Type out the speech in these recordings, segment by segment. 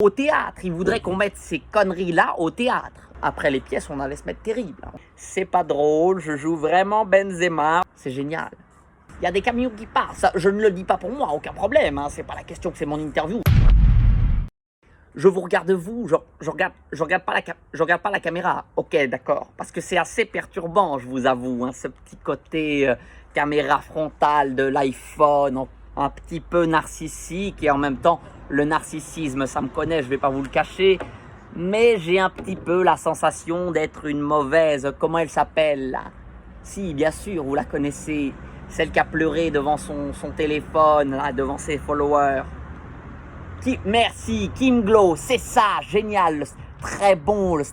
Au théâtre, il voudrait qu'on mette ces conneries-là au théâtre. Après les pièces, on allait se mettre terrible. C'est pas drôle, je joue vraiment Benzema. C'est génial. Il y a des camions qui passent. Je ne le dis pas pour moi, aucun problème. C'est pas la question que c'est mon interview. Je vous regarde vous, je regarde pas la caméra. Ok, d'accord. Parce que c'est assez perturbant, je vous avoue, ce petit côté caméra frontale de l'iPhone, un petit peu narcissique, et en même temps, le narcissisme, ça me connaît, je vais pas vous le cacher. Mais j'ai un petit peu la sensation d'être une mauvaise, comment elle s'appelle là? Si, bien sûr, vous la connaissez. Celle qui a pleuré devant son téléphone, là, devant ses followers. Merci, Kim Glow, c'est ça, génial, très bon le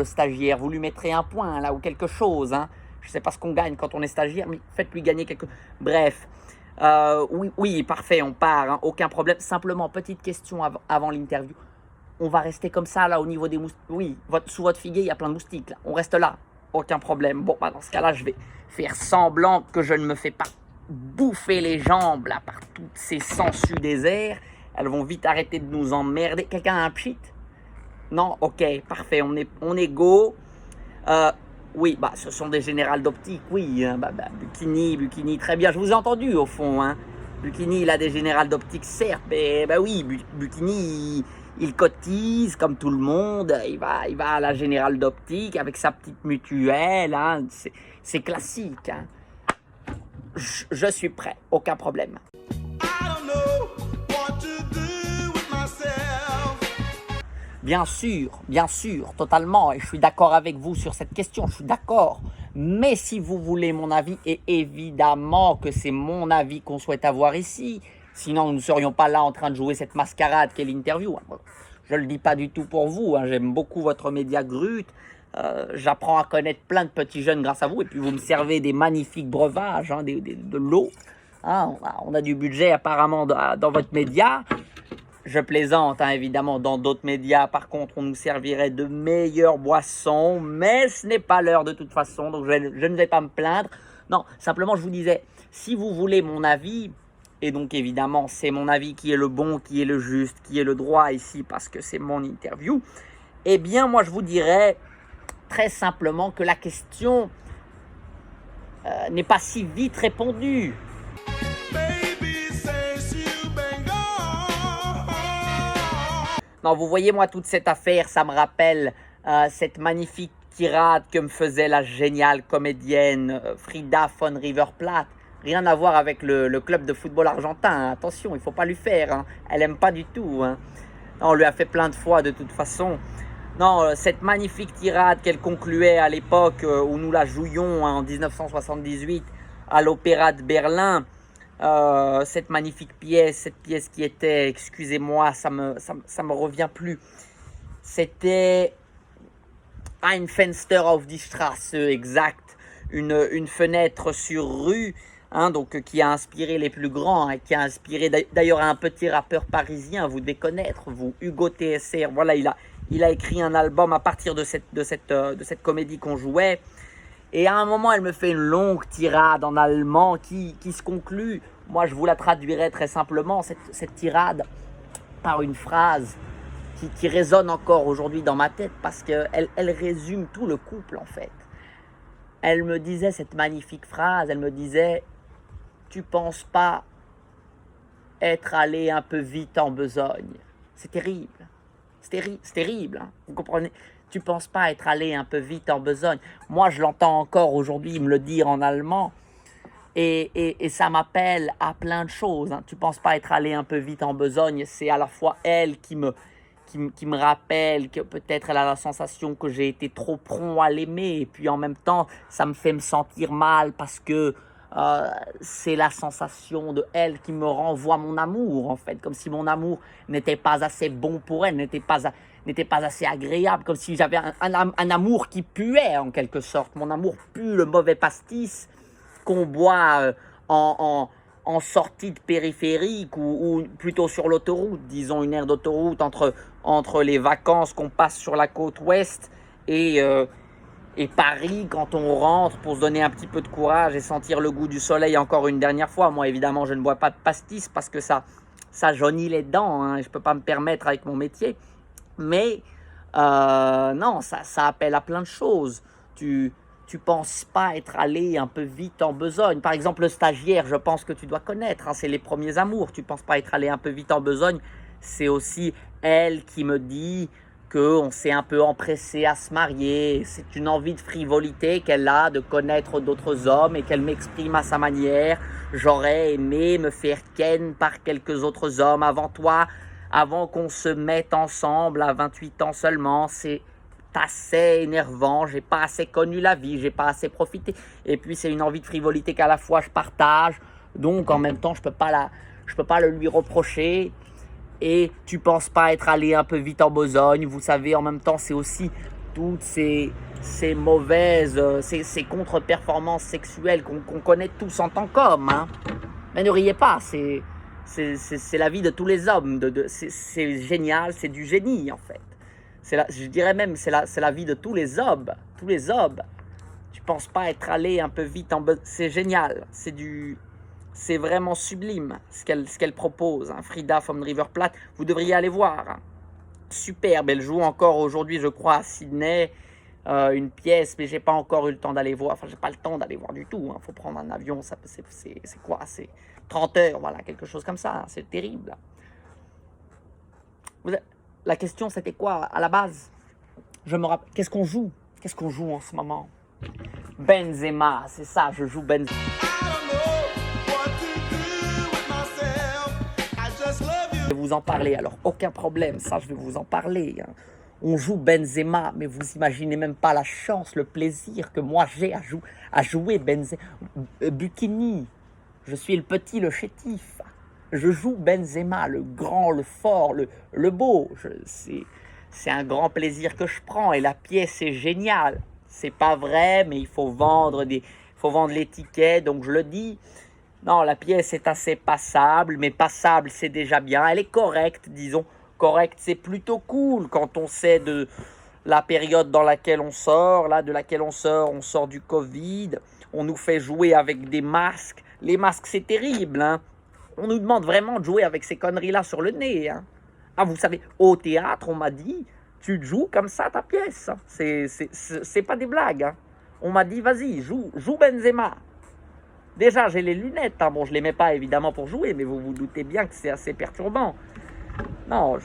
stagiaire, vous lui mettrez un point là ou quelque chose, Je sais pas ce qu'on gagne quand on est stagiaire, mais faites-lui gagner quelque... Bref, oui, parfait, on part, aucun problème. Simplement, petite question avant l'interview, on va rester comme ça là au niveau des moustiques. Oui, sous votre figuier, il y a plein de moustiques là, on reste là, aucun problème. Bon, dans ce cas-là, je vais faire semblant que je ne me fais pas bouffer les jambes là par toutes ces sangsues déserts. Elles vont vite arrêter de nous emmerder. Quelqu'un a un pchit? Non? Ok, parfait, on est go. Oui, ce sont des générales d'optique, oui. Bukini, très bien. Je vous ai entendu au fond. Bukini, il a des générales d'optique, certes. Mais oui, Bukini, il cotise comme tout le monde. Il va à la générale d'optique avec sa petite mutuelle. C'est classique. Je suis prêt, aucun problème. Bien sûr, totalement, et je suis d'accord avec vous sur cette question, je suis d'accord. Mais si vous voulez mon avis, et évidemment que c'est mon avis qu'on souhaite avoir ici, sinon nous ne serions pas là en train de jouer cette mascarade qu'est l'interview. Je ne le dis pas du tout pour vous, j'aime beaucoup votre média Grut, j'apprends à connaître plein de petits jeunes grâce à vous, et puis vous me servez des magnifiques breuvages, de l'eau. On a du budget apparemment dans votre média. Je plaisante, évidemment, dans d'autres médias, par contre, on nous servirait de meilleures boissons, mais ce n'est pas l'heure de toute façon, donc je ne vais pas me plaindre. Non, simplement, je vous disais, si vous voulez mon avis, et donc évidemment, c'est mon avis qui est le bon, qui est le juste, qui est le droit ici, parce que c'est mon interview, eh bien, moi, je vous dirais très simplement que la question n'est pas si vite répondue. Non, vous voyez, moi, toute cette affaire, ça me rappelle cette magnifique tirade que me faisait la géniale comédienne Frida von Riverplaat. Rien à voir avec le club de football argentin. Attention, il ne faut pas lui faire. Elle n'aime pas du tout. Non, on lui a fait plein de fois, de toute façon. Non, cette magnifique tirade qu'elle concluait à l'époque où nous la jouions en 1978 à l'Opéra de Berlin. Cette magnifique pièce, cette pièce qui était, excusez-moi, ça me revient plus. C'était Ein Fenster auf die Straße, exact, une fenêtre sur rue, donc qui a inspiré les plus grands, qui a inspiré d'ailleurs un petit rappeur parisien, vous devez connaître, vous, Hugo TSR. Voilà, il a écrit un album à partir de cette comédie qu'on jouait. Et à un moment, elle me fait une longue tirade en allemand qui se conclut. Moi, je vous la traduirai très simplement, cette tirade, par une phrase qui résonne encore aujourd'hui dans ma tête parce qu'elle résume tout le couple, en fait. Elle me disait cette magnifique phrase, elle me disait « Tu penses pas être allé un peu vite en besogne ?» C'est terrible, c'est terrible, vous comprenez ? Tu penses pas être allé un peu vite en besogne. Moi, je l'entends encore aujourd'hui me le dire en allemand. Et ça m'appelle à plein de choses. Tu penses pas être allé un peu vite en besogne. C'est à la fois elle qui me rappelle que peut-être elle a la sensation que j'ai été trop prompt à l'aimer. Et puis en même temps, ça me fait me sentir mal parce que c'est la sensation de elle qui me renvoie mon amour, en fait. Comme si mon amour n'était pas assez bon pour elle, n'était pas assez agréable, comme si j'avais un amour qui puait en quelque sorte. Mon amour pue le mauvais pastis qu'on boit en sortie de périphérique ou plutôt sur l'autoroute, disons une aire d'autoroute entre les vacances qu'on passe sur la côte ouest et Paris quand on rentre pour se donner un petit peu de courage et sentir le goût du soleil encore une dernière fois. Moi évidemment je ne bois pas de pastis parce que ça ça jaunit les dents, hein, je ne peux pas me permettre avec mon métier. Mais non, ça appelle à plein de choses. Tu penses pas être allé un peu vite en besogne. Par exemple, le stagiaire, je pense que tu dois connaître, hein, c'est les premiers amours. Tu penses pas être allé un peu vite en besogne. C'est aussi elle qui me dit qu'on s'est un peu empressé à se marier. C'est une envie de frivolité qu'elle a de connaître d'autres hommes et qu'elle m'exprime à sa manière. J'aurais aimé me faire ken par quelques autres hommes avant toi, avant qu'on se mette ensemble à 28 ans seulement. C'est assez énervant, j'ai pas assez connu la vie, j'ai pas assez profité. Et puis c'est une envie de frivolité qu'à la fois je partage, donc en même temps je peux pas le lui reprocher. Et tu penses pas être allé un peu vite en besogne, vous savez, en même temps c'est aussi toutes ces mauvaises, ces contre-performances sexuelles qu'on connaît tous en tant qu'hommes, hein. Mais ne riez pas, c'est la vie de tous les hommes, c'est génial, c'est du génie en fait. Je dirais même c'est la vie de tous les hommes, Tu penses pas être allé un peu vite en besogne, c'est génial, c'est vraiment sublime ce qu'elle propose, hein. Frida von River Plate, vous devriez aller voir, hein. Superbe, elle joue encore aujourd'hui je crois à Sydney, une pièce, mais j'ai pas encore eu le temps d'aller voir, enfin j'ai pas le temps d'aller voir du tout, hein. Faut prendre un avion, c'est quoi, c'est 30 heures, voilà, quelque chose comme ça, hein. C'est terrible. La question c'était quoi à la base? Je me rappelle, qu'est-ce qu'on joue en ce moment? Benzema, c'est ça, je joue Benzema. Je vais vous en parler, alors aucun problème, ça je vais vous en parler, hein. On joue Benzema, mais vous imaginez même pas la chance, le plaisir que moi j'ai à jouer Benzema. Bukini, je suis le petit, le chétif. Je joue Benzema, le grand, le fort, le beau. C'est un grand plaisir que je prends et la pièce est géniale. C'est pas vrai, mais il faut vendre l'étiquette, donc je le dis. Non, la pièce est assez passable, mais passable c'est déjà bien. Elle est correcte, disons. Correcte, c'est plutôt cool quand on sait de la période dans laquelle on sort. Là, de laquelle on sort du Covid. On nous fait jouer avec des masques. Les masques, c'est terrible, hein. On nous demande vraiment de jouer avec ces conneries-là sur le nez, hein. Ah, vous savez, au théâtre, on m'a dit, tu joues comme ça ta pièce, hein. C'est pas des blagues, hein. On m'a dit, vas-y, joue Benzema. Déjà, j'ai les lunettes, hein. Bon, je les mets pas évidemment pour jouer, mais vous vous doutez bien que c'est assez perturbant. Non,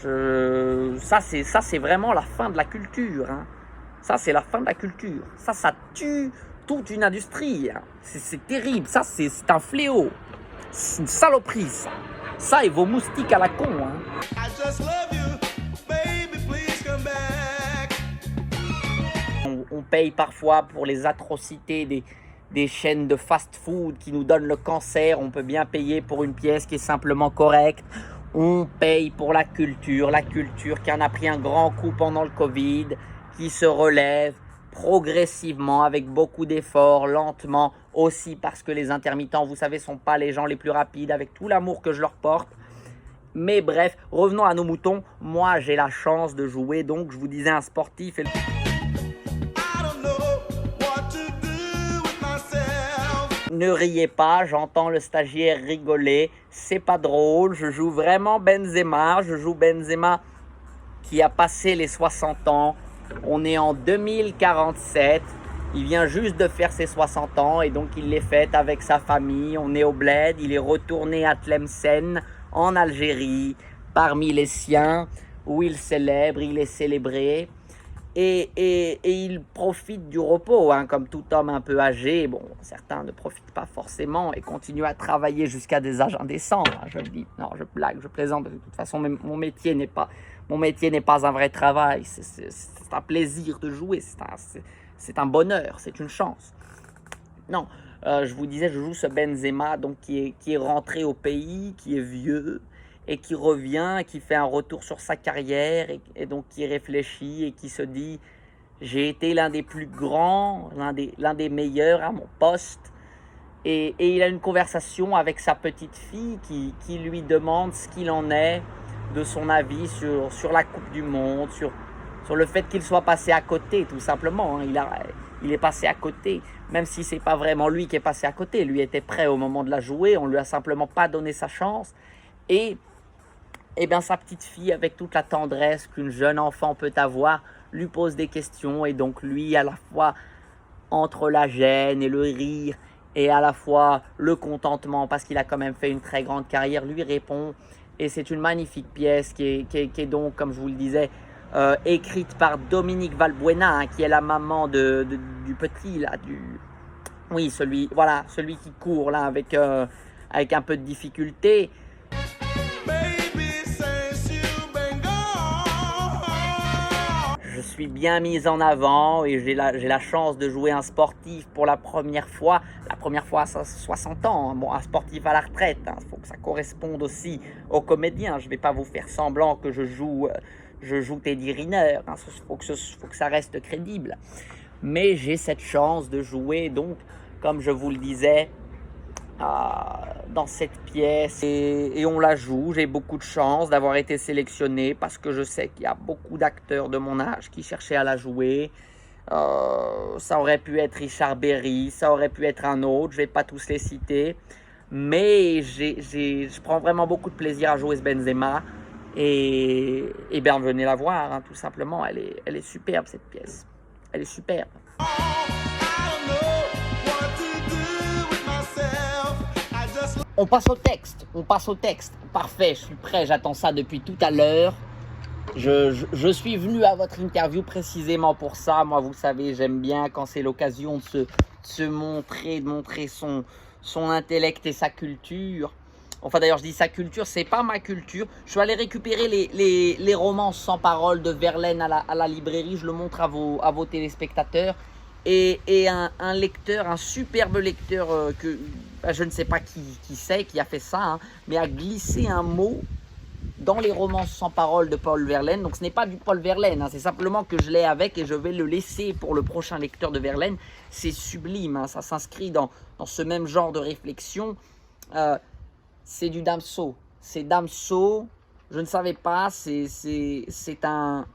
ça c'est vraiment la fin de la culture, hein. Ça, c'est la fin de la culture. Ça tue toute une industrie, hein. C'est terrible, ça, c'est un fléau. C'est une saloperie, ça. Ça et vos moustiques à la con, hein. On paye parfois pour les atrocités des chaînes de fast-food qui nous donnent le cancer. On peut bien payer pour une pièce qui est simplement correcte. On paye pour la culture qui en a pris un grand coup pendant le Covid, qui se relève progressivement, avec beaucoup d'efforts, lentement, aussi parce que les intermittents, vous savez, sont pas les gens les plus rapides, avec tout l'amour que je leur porte. Mais bref, revenons à nos moutons. Moi, j'ai la chance de jouer, donc je vous disais, un sportif. Ne riez pas, j'entends le stagiaire rigoler, c'est pas drôle, je joue vraiment Benzema, qui a passé les 60 ans, on est en 2047, il vient juste de faire ses 60 ans et donc il les fête avec sa famille, on est au bled, il est retourné à Tlemcen en Algérie, parmi les siens, où il célèbre, il est célébré. Et il profite du repos, hein, comme tout homme un peu âgé. Bon, certains ne profitent pas forcément et continuent à travailler jusqu'à des âges indécents, hein, je le dis. Non, je blague, je plaisante. De toute façon, mon métier n'est pas un vrai travail. C'est un plaisir de jouer. C'est un bonheur. C'est une chance. Non, je vous disais, je joue ce Benzema, donc qui est rentré au pays, qui est vieux, et qui revient, qui fait un retour sur sa carrière, et donc qui réfléchit et qui se dit « J'ai été l'un des plus grands, l'un des meilleurs à mon poste ». Et il a une conversation avec sa petite fille qui lui demande ce qu'il en est de son avis sur la Coupe du Monde, sur le fait qu'il soit passé à côté, tout simplement, hein. Il est passé à côté, même si ce n'est pas vraiment lui qui est passé à côté. Lui était prêt au moment de la jouer, on ne lui a simplement pas donné sa chance. Et eh bien sa petite fille, avec toute la tendresse qu'une jeune enfant peut avoir, lui pose des questions et donc lui, à la fois entre la gêne et le rire et à la fois le contentement parce qu'il a quand même fait une très grande carrière, lui répond. Et c'est une magnifique pièce qui est donc, comme je vous le disais, écrite par Dominique Valbuena, hein, qui est la maman du petit, là, oui, celui qui court là avec un peu de difficulté. Je suis bien mise en avant et j'ai la chance de jouer un sportif pour la première fois à 60 ans, hein. Bon, un sportif à la retraite, hein. Faut que ça corresponde aussi aux comédiens. Je vais pas vous faire semblant que je joue Teddy Riner, hein. Faut que ça reste crédible. Mais j'ai cette chance de jouer, donc, comme je vous le disais, dans cette pièce et on la joue. J'ai beaucoup de chance d'avoir été sélectionné parce que je sais qu'il y a beaucoup d'acteurs de mon âge qui cherchaient à la jouer. Ça aurait pu être Richard Berry, ça aurait pu être un autre, je vais pas tous les citer, mais je prends vraiment beaucoup de plaisir à jouer ce Benzema et bien venez la voir, hein, tout simplement. Elle est superbe, cette pièce, elle est superbe. On passe au texte. Parfait, je suis prêt, j'attends ça depuis tout à l'heure. Je suis venu à votre interview précisément pour ça. Moi, vous savez, j'aime bien quand c'est l'occasion de se montrer, de montrer son intellect et sa culture. Enfin, d'ailleurs, je dis sa culture, c'est pas ma culture. Je suis allé récupérer les romances sans parole de Verlaine à la librairie. Je le montre à vos téléspectateurs. Et un lecteur, un superbe lecteur que je ne sais pas qui c'est, qui a fait ça, hein, mais a glissé un mot dans les romances sans parole de Paul Verlaine. Donc ce n'est pas du Paul Verlaine, hein, c'est simplement que je l'ai avec et je vais le laisser pour le prochain lecteur de Verlaine. C'est sublime, hein, ça s'inscrit dans ce même genre de réflexion. C'est du Damso. C'est Damso, je ne savais pas, c'est un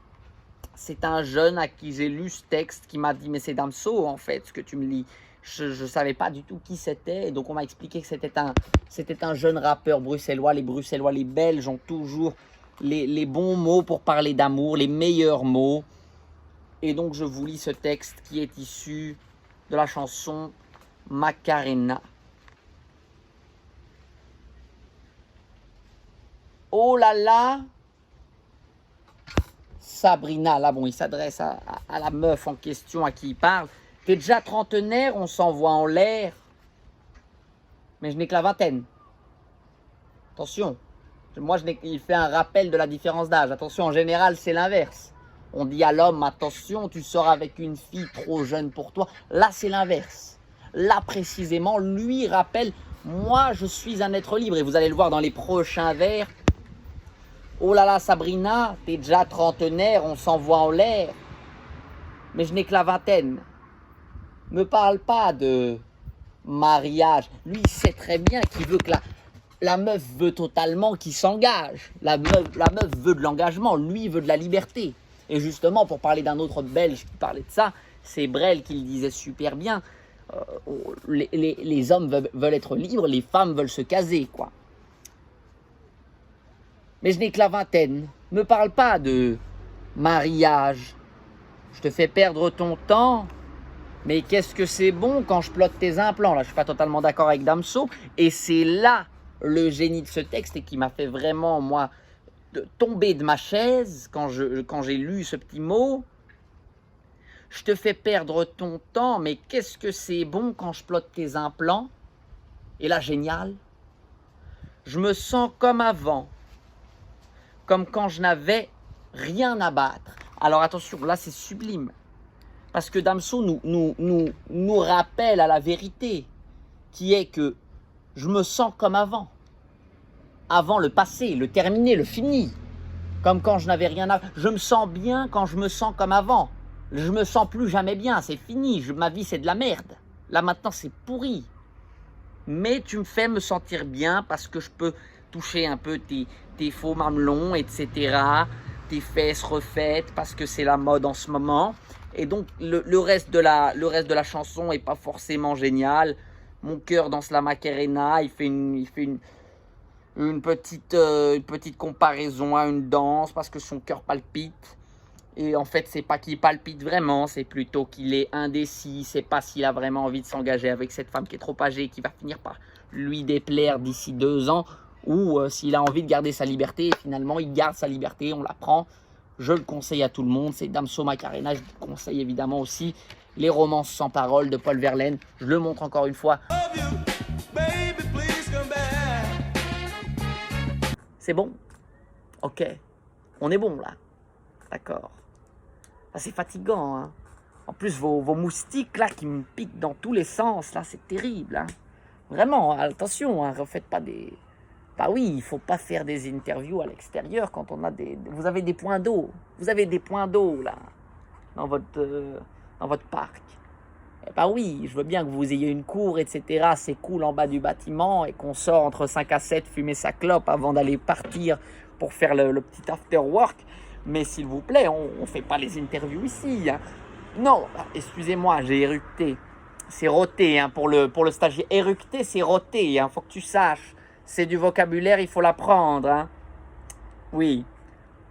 jeune à qui j'ai lu ce texte qui m'a dit « Mais c'est Damso en fait, ce que tu me lis ». Je ne savais pas du tout qui c'était. Donc on m'a expliqué que c'était un jeune rappeur bruxellois. Les Bruxellois, les Belges ont toujours les bons mots pour parler d'amour, les meilleurs mots. Et donc je vous lis ce texte qui est issu de la chanson Macarena. Oh là là, Sabrina, là bon, il s'adresse à la meuf en question à qui il parle. T'es déjà trentenaire, on s'envoie en l'air. Mais je n'ai que la vingtaine. Attention, moi il fait un rappel de la différence d'âge. Attention, en général c'est l'inverse. On dit à l'homme, attention, tu sors avec une fille trop jeune pour toi. Là c'est l'inverse. Là précisément, lui rappelle, moi je suis un être libre. Et vous allez le voir dans les prochains vers. Oh là là, Sabrina, t'es déjà trentenaire, on s'envoie en l'air. Mais je n'ai que la vingtaine. Me parle pas de mariage. Lui, il sait très bien qu'il veut que la meuf veut totalement qu'il s'engage. La meuf veut de l'engagement. Lui, il veut de la liberté. Et justement, pour parler d'un autre Belge qui parlait de ça, c'est Brel qui le disait super bien. Les hommes veulent être libres, les femmes veulent se caser, quoi. Mais je n'ai que la vingtaine. Me parle pas de mariage. Je te fais perdre ton temps. Mais qu'est-ce que c'est bon quand je plotte tes implants. Là, je ne suis pas totalement d'accord avec Damso. Et c'est là le génie de ce texte et qui m'a fait vraiment, moi, tomber de ma chaise quand j'ai lu ce petit mot. Je te fais perdre ton temps, mais qu'est-ce que c'est bon quand je plotte tes implants. Et là, génial. Je me sens comme avant. Comme quand je n'avais rien à battre. Alors attention, là c'est sublime. Parce que Damso nous rappelle à la vérité, qui est que je me sens comme avant. Avant le passé, le terminé, le fini. Comme quand je n'avais rien à... Je me sens bien quand je me sens comme avant. Je me sens plus jamais bien, c'est fini. Ma vie c'est de la merde. Là maintenant c'est pourri. Mais tu me fais me sentir bien parce que je peux toucher un peu tes faux mamelons, etc. Tes fesses refaites parce que c'est la mode en ce moment. Et donc le reste de la chanson est pas forcément génial. Mon cœur danse la Macarena, il fait une une petite comparaison à une danse parce que son cœur palpite. Et en fait, c'est pas qu'il palpite vraiment, c'est plutôt qu'il est indécis. C'est pas s'il a vraiment envie de s'engager avec cette femme qui est trop âgée, qui va finir par lui déplaire d'ici 2 ans, ou s'il a envie de garder sa liberté. Et finalement, il garde sa liberté, on la prend. Je le conseille à tout le monde, c'est Damso Macarena. Je vous conseille évidemment aussi les romances sans parole de Paul Verlaine. Je le montre encore une fois. C'est bon? Ok. On est bon là. D'accord. Ah, c'est fatigant. Hein. En plus, vos moustiques là qui me piquent dans tous les sens, là, c'est terrible. Hein. Vraiment, attention, hein, refaites pas des... Bah oui, il faut pas faire des interviews à l'extérieur quand on a des... Vous avez des points d'eau. Vous avez des points d'eau là, dans votre parc. Eh bah oui, je veux bien que vous ayez une cour, etc. C'est cool en bas du bâtiment et qu'on sort entre 5 à 7 fumer sa clope avant d'aller partir pour faire le petit after work. Mais s'il vous plaît, on ne fait pas les interviews ici. Hein. Non, excusez-moi, j'ai éructé. C'est roté hein, pour le stagiaire. Éructé, c'est roté. Hein, faut que tu saches. C'est du vocabulaire, il faut l'apprendre. Hein. Oui.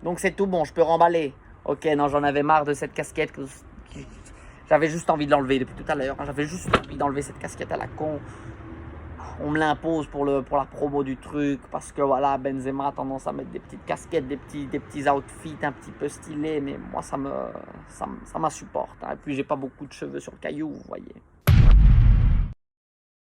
Donc c'est tout bon, je peux remballer. Ok, non, j'en avais marre de cette casquette. J'avais juste envie de l'enlever depuis tout à l'heure. Hein. J'avais juste envie d'enlever cette casquette à la con. On me l'impose pour la promo du truc. Parce que voilà, Benzema a tendance à mettre des petites casquettes, des petits outfits un petit peu stylés. Mais moi, ça m'insupporte. Hein. Et puis, j'ai pas beaucoup de cheveux sur le caillou, vous voyez.